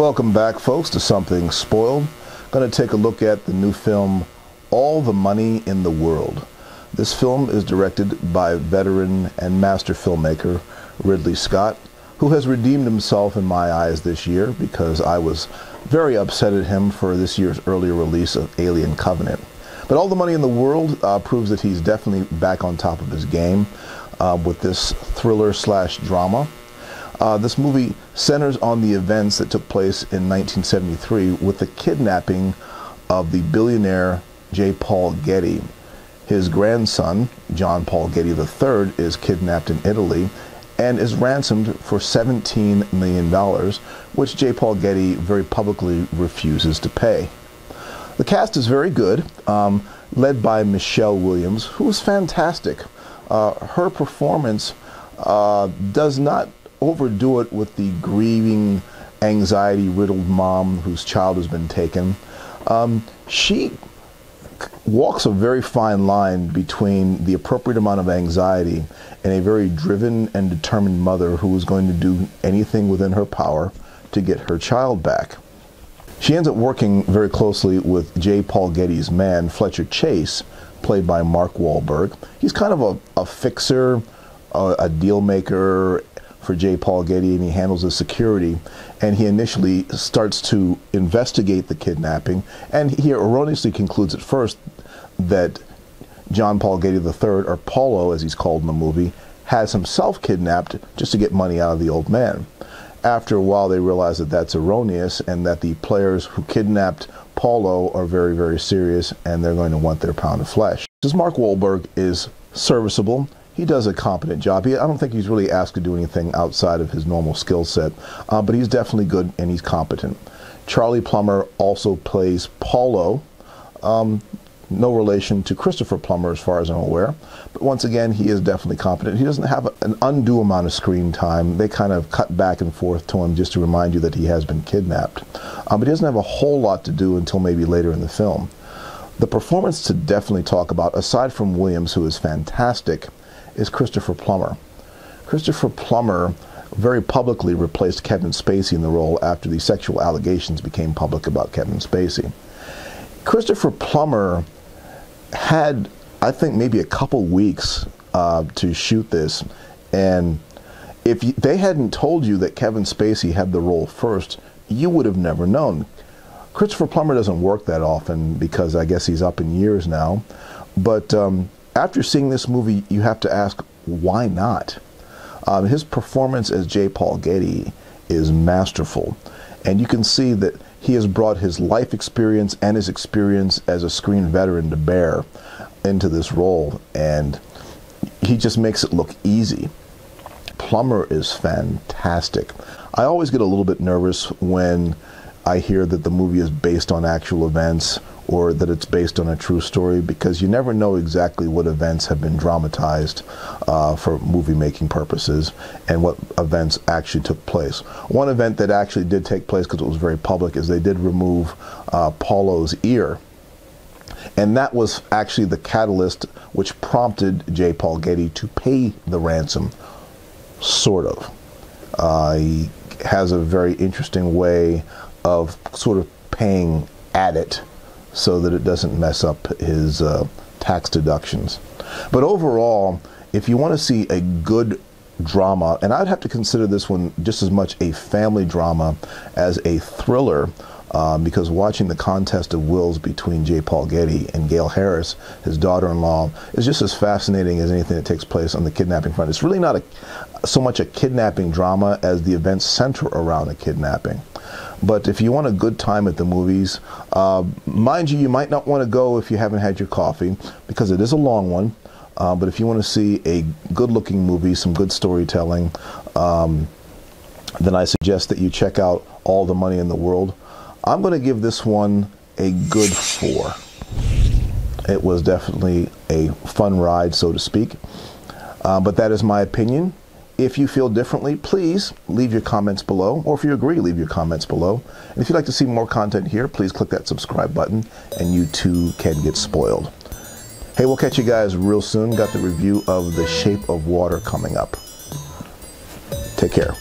Welcome back, folks, to Something Spoiled. Going to take a look at the new film, All the Money in the World. This film is directed by veteran and master filmmaker Ridley Scott, who has redeemed himself in my eyes this year because I was very upset at him for this year's earlier release of Alien Covenant. But All the Money in the World proves that he's definitely back on top of his game with this thriller/drama. This movie centers on the events that took place in 1973 with the kidnapping of the billionaire J.Paul Getty. His grandson, John Paul Getty III, is kidnapped in Italy and is ransomed for $17 million, which J.Paul Getty very publicly refuses to pay. The cast is very good, led by Michelle Williams, who is fantastic. Her performance does not overdo it with the grieving, anxiety-riddled mom whose child has been taken. She walks a very fine line between the appropriate amount of anxiety and a very driven and determined mother who is going to do anything within her power to get her child back. She ends up working very closely with J.Paul Getty's man, Fletcher Chase, played by Mark Wahlberg. He's kind of a fixer, a deal maker for J.Paul Getty, and he handles the security, and he initially starts to investigate the kidnapping, and he erroneously concludes at first that John Paul Getty III, or Paulo as he's called in the movie, has himself kidnapped just to get money out of the old man. After a while they realize that that's erroneous and that the players who kidnapped Paulo are very, very serious and they're going to want their pound of flesh. Because Mark Wahlberg is serviceable. He does a competent job. I don't think he's really asked to do anything outside of his normal skill set, but he's definitely good and he's competent. Charlie Plummer also plays Paulo. No relation to Christopher Plummer as far as I'm aware, but once again he is definitely competent. He doesn't have an undue amount of screen time. They kind of cut back and forth to him just to remind you that he has been kidnapped, but he doesn't have a whole lot to do until maybe later in the film. The performance to definitely talk about, aside from Williams, who is fantastic, is Christopher Plummer. Christopher Plummer very publicly replaced Kevin Spacey in the role after the sexual allegations became public about Kevin Spacey. Christopher Plummer had, I think, maybe a couple weeks to shoot this, and if they hadn't told you that Kevin Spacey had the role first, you would have never known. Christopher Plummer doesn't work that often because I guess he's up in years now, but after seeing this movie, you have to ask, why not? His performance as J.Paul Getty is masterful, and you can see that he has brought his life experience and his experience as a screen veteran to bear into this role, and he just makes it look easy. Plummer is fantastic. I always get a little bit nervous when I hear that the movie is based on actual events or that it's based on a true story, because you never know exactly what events have been dramatized for movie making purposes and what events actually took place. One event that actually did take place, because it was very public, is they did remove Paulo's ear, and that was actually the catalyst which prompted J.Paul Getty to pay the ransom, sort of. He has a very interesting way of sort of paying at it so that it doesn't mess up his tax deductions. But overall, if you want to see a good drama, and I'd have to consider this one just as much a family drama as a thriller, because watching the contest of wills between J.Paul Getty and Gail Harris, his daughter-in-law, is just as fascinating as anything that takes place on the kidnapping front. It's really not so much a kidnapping drama as the events center around a kidnapping. But if you want a good time at the movies, mind you, you might not want to go if you haven't had your coffee, because it is a long one. But if you want to see a good-looking movie, some good storytelling, then I suggest that you check out All the Money in the World. I'm going to give this one a good 4. It was definitely a fun ride, so to speak. But that is my opinion. If you feel differently, please leave your comments below, or if you agree, leave your comments below. And if you'd like to see more content here, please click that subscribe button, and you too can get spoiled. Hey, we'll catch you guys real soon. Got the review of The Shape of Water coming up. Take care.